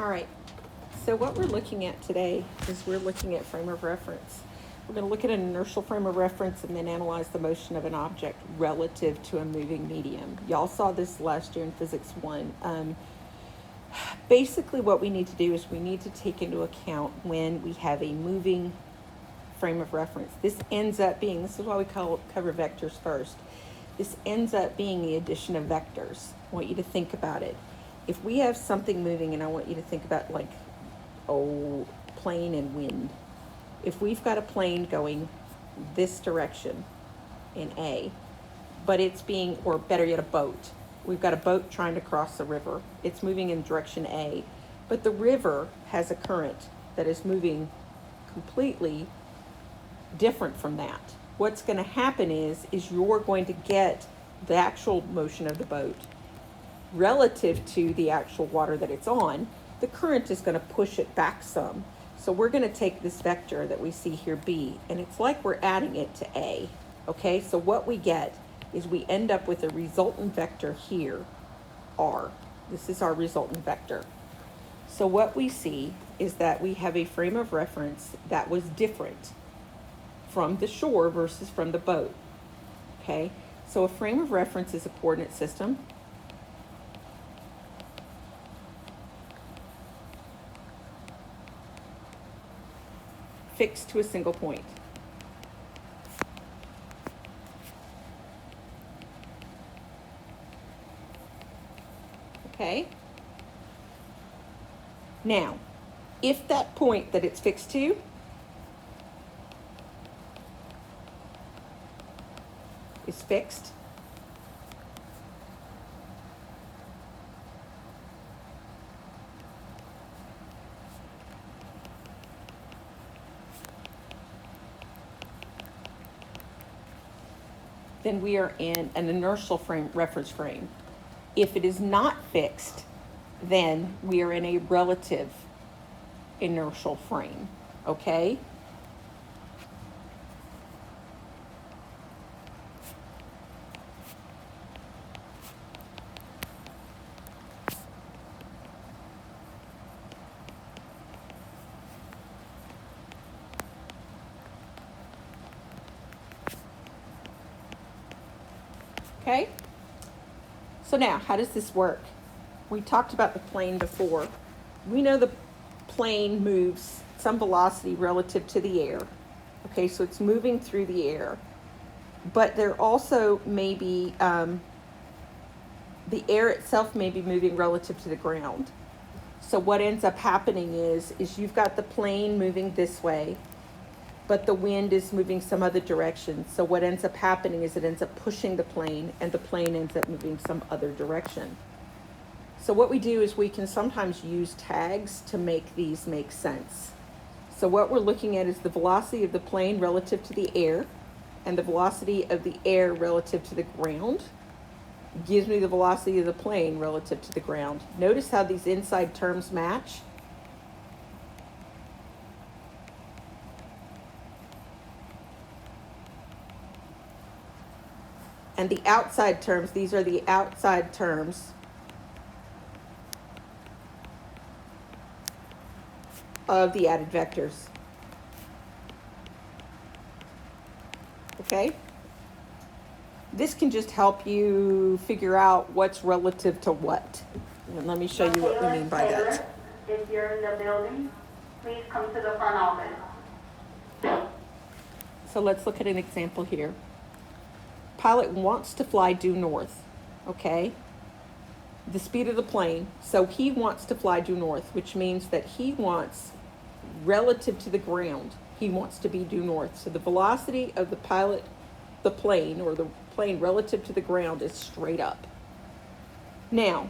All right, so what we're looking at today is we're looking at frame of reference. We're going to look at an inertial frame of reference and then analyze the motion of an object relative to a moving medium. Y'all saw this last year in Physics 1. Basically what we need to do is we need to take into account when we have a moving frame of reference. This ends up being, this is why we cover vectors first. This ends up being the addition of vectors. I want you to think about it. If we have something moving, and I want you to think about like, plane and wind. If we've got a plane going this direction in A, but it's being, or better yet, a boat. We've got a boat trying to cross the river. It's moving in direction A, but the river has a current that is moving completely different from that. What's going to happen is you're going to get the actual motion of the boat relative to the actual water that it's on. The current is going to push it back some. So we're going to take this vector that we see here, B, and it's like we're adding it to A. Okay, so what we get is we end up with a resultant vector here, R. This is our resultant vector. So what we see is that we have a frame of reference that was different from the shore versus from the boat. Okay, so a frame of reference is a coordinate system. Fixed to a single point. Okay? Now, if that point that it's fixed to is fixed, then we are in an inertial reference frame. If it is not fixed, then we are in a relative inertial frame, okay? Okay, so now how does this work? We talked about the plane before. We know the plane moves some velocity relative to the air. Okay, so it's moving through the air, but there also may be, the air itself may be moving relative to the ground. So what ends up happening is you've got the plane moving this way, but the wind is moving some other direction. So what ends up happening is it ends up pushing the plane, and the plane ends up moving some other direction. So what we do is we can sometimes use tags to make these make sense. So what we're looking at is the velocity of the plane relative to the air, and the velocity of the air relative to the ground gives me the velocity of the plane relative to the ground. Notice how these inside terms match. And the outside terms, these are the outside terms of the added vectors. Okay? This can just help you figure out what's relative to what. And let me show you what we mean by that. If you're in the building, please come to the front office. So let's look at an example here. Pilot wants to fly due north, okay? The speed of the plane, so he wants to fly due north, which means that he wants, relative to the ground, he wants to be due north. So the velocity of the plane, or the plane relative to the ground is straight up. Now,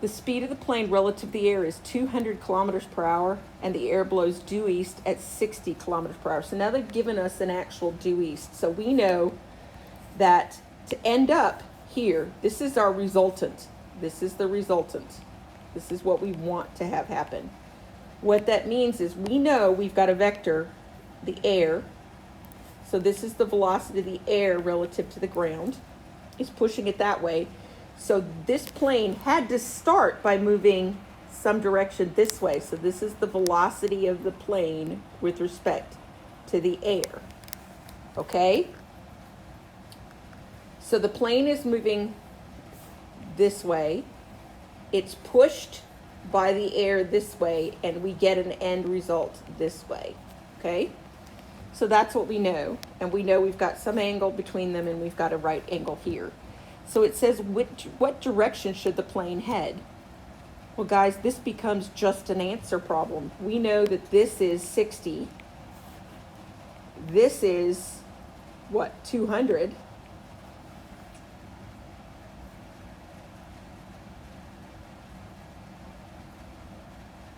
the speed of the plane relative to the air is 200 kilometers per hour, and the air blows due east at 60 kilometers per hour. So now they've given us an actual due east. So we know that to end up here, this is our resultant. This is the resultant. This is what we want to have happen. What that means is we know we've got a vector, the air. So this is the velocity of the air relative to the ground. It's pushing it that way. So this plane had to start by moving some direction this way. So this is the velocity of the plane with respect to the air. Okay? So the plane is moving this way. It's pushed by the air this way, and we get an end result this way. Okay? So that's what we know. And we know we've got some angle between them, and we've got a right angle here. So it says, what direction should the plane head? Well, guys, this becomes just an answer problem. We know that this is 60. This is, what, 200?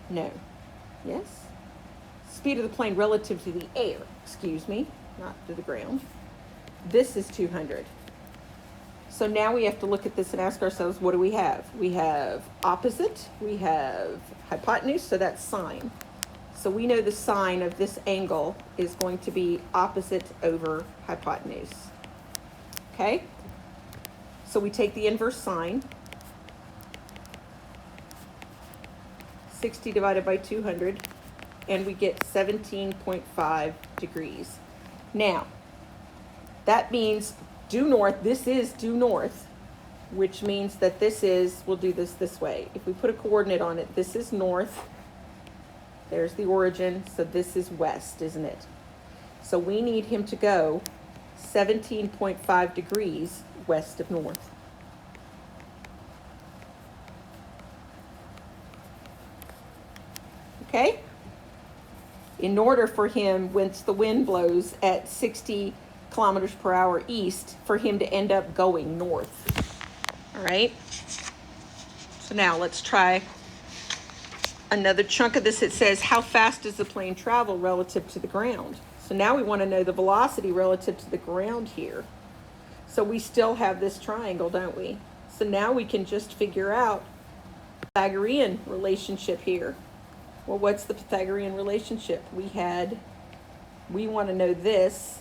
No. Yes? Speed of the plane relative to the air, excuse me, not to the ground. This is 200. So now we have to look at this and ask ourselves, what do we have? We have opposite, we have hypotenuse, so that's sine. So we know the sine of this angle is going to be opposite over hypotenuse. Okay? So we take the inverse sine. 60 divided by 200, and we get 17.5 degrees. Now, that means due north, this is due north, which means that this is, we'll do this way. If we put a coordinate on it, this is north, there's the origin, so this is west, isn't it? So we need him to go 17.5 degrees west of north. Okay? In order for him, once the wind blows at 60 kilometers per hour east, for him to end up going north. All right? So now let's try another chunk of this. It says, how fast does the plane travel relative to the ground? So now we want to know the velocity relative to the ground here. So we still have this triangle, don't we? So now we can just figure out the Pythagorean relationship here. Well, what's the Pythagorean relationship? We want to know this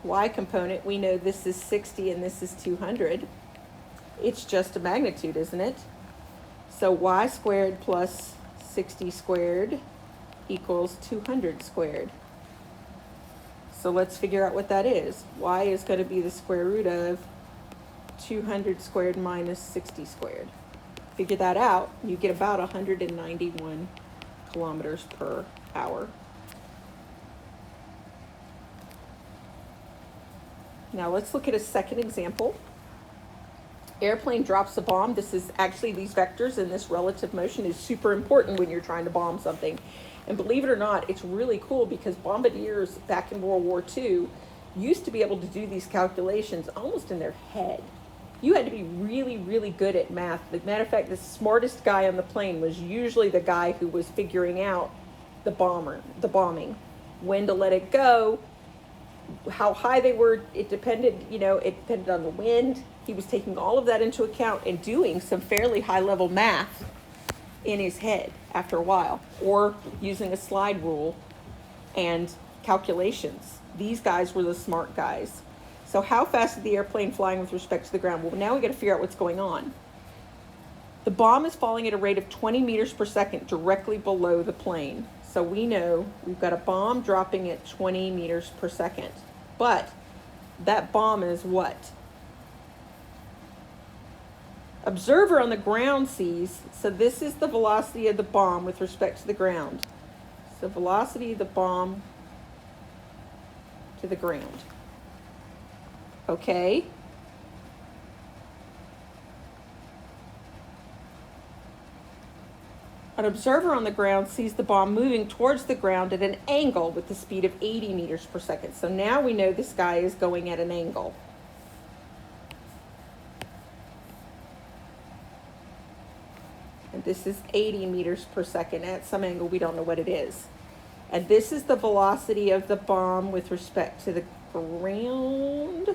y component. We know this is 60 and this is 200. It's just a magnitude, isn't it? So y squared plus 60 squared equals 200 squared. So let's figure out what that is. Y is going to be the square root of 200 squared minus 60 squared. Figure that out, you get about 191 kilometers per hour. Now let's look at a second example. Airplane drops a bomb. This is actually, these vectors and this relative motion is super important when you're trying to bomb something. And believe it or not, it's really cool because bombardiers back in World War II used to be able to do these calculations almost in their head. You had to be really, really good at math. As a matter of fact, the smartest guy on the plane was usually the guy who was figuring out the bombing, when to let it go, how high they were. It depended, it depended on the wind. He was taking all of that into account and doing some fairly high level math in his head after a while, or using a slide rule and calculations. These guys were the smart guys. So how fast is the airplane flying with respect to the ground? Well, now we got to figure out what's going on. The bomb is falling at a rate of 20 meters per second directly below the plane. So we know we've got a bomb dropping at 20 meters per second. But that bomb is what? Observer on the ground sees, so this is the velocity of the bomb with respect to the ground. So velocity of the bomb to the ground. Okay. An observer on the ground sees the bomb moving towards the ground at an angle with the speed of 80 meters per second. So now we know this guy is going at an angle. And this is 80 meters per second at some angle. We don't know what it is. And this is the velocity of the bomb with respect to the ground.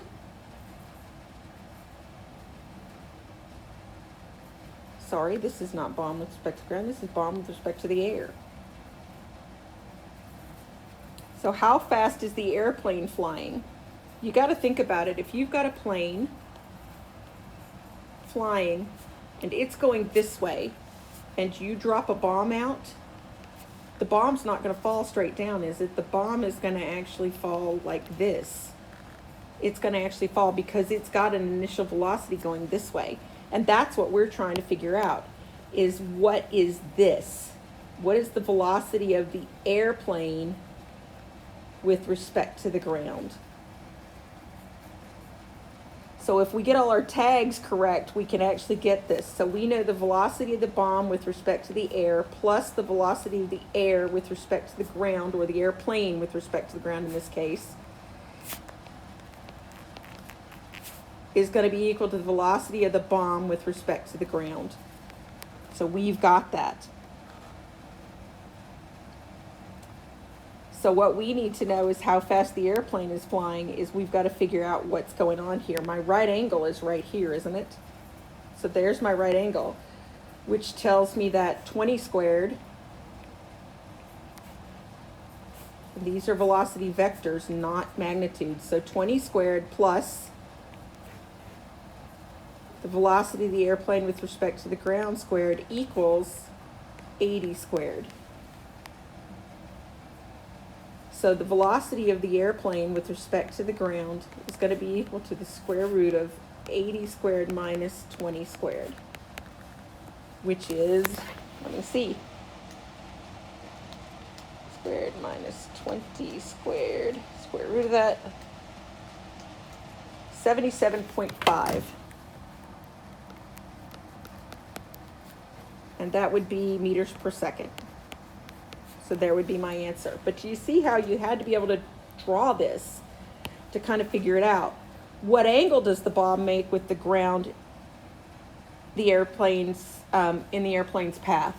Sorry, this is not bomb with respect to the ground. This is bomb with respect to the air. So how fast is the airplane flying? You got to think about it. If you've got a plane flying and it's going this way, and you drop a bomb out, the bomb's not going to fall straight down, is it? The bomb is going to actually fall like this. It's going to actually fall because it's got an initial velocity going this way. And that's what we're trying to figure out, is what is this? What is the velocity of the airplane with respect to the ground? So if we get all our tags correct, we can actually get this. So we know the velocity of the bomb with respect to the air plus the velocity of the air with respect to the ground, or the airplane with respect to the ground in this case, is going to be equal to the velocity of the bomb with respect to the ground. So we've got that. So what we need to know is how fast the airplane is flying. Is we've got to figure out what's going on here. My right angle is right here, isn't it? So there's my right angle, which tells me that 20 squared, and these are velocity vectors, not magnitudes. So 20 squared plus the velocity of the airplane with respect to the ground squared equals 80 squared. So the velocity of the airplane with respect to the ground is going to be equal to the square root of 80 squared minus 20 squared, which is, let me see, squared minus 20 squared, square root of that, 77.5. And that would be meters per second. So there would be my answer. But you see how you had to be able to draw this to kind of figure it out. What angle does the bomb make with the ground, the airplane's, in the airplane's path?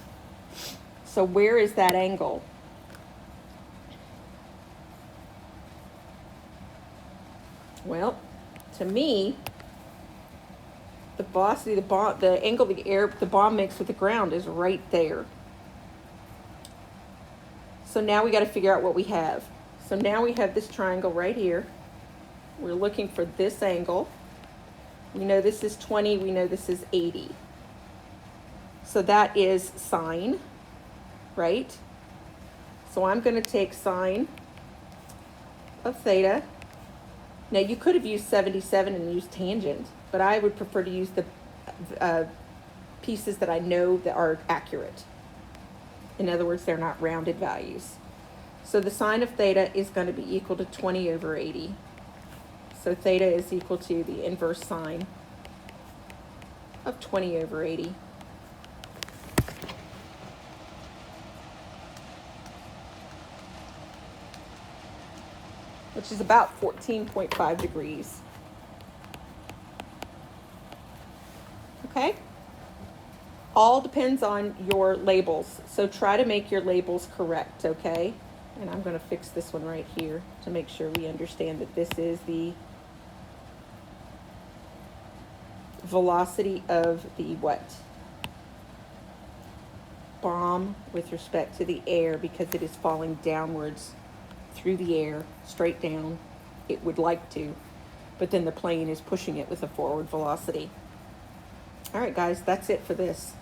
So where is that angle? Well, to me, the velocity, the angle the bomb makes with the ground is right there. So now we got to figure out what we have. So now we have this triangle right here. We're looking for this angle. We know this is 20, we know this is 80. So that is sine, right? So I'm going to take sine of theta. Now you could have used 77 and used tangent, but I would prefer to use the pieces that I know that are accurate. In other words, they're not rounded values. So the sine of theta is going to be equal to 20 over 80. So theta is equal to the inverse sine of 20 over 80. Which is about 14.5 degrees. Okay? All depends on your labels. So try to make your labels correct, okay? And I'm going to fix this one right here to make sure we understand that this is the velocity of the what? Bomb with respect to the air, because it is falling downwards through the air, straight down. It would like to, but then the plane is pushing it with a forward velocity. All right, guys, that's it for this.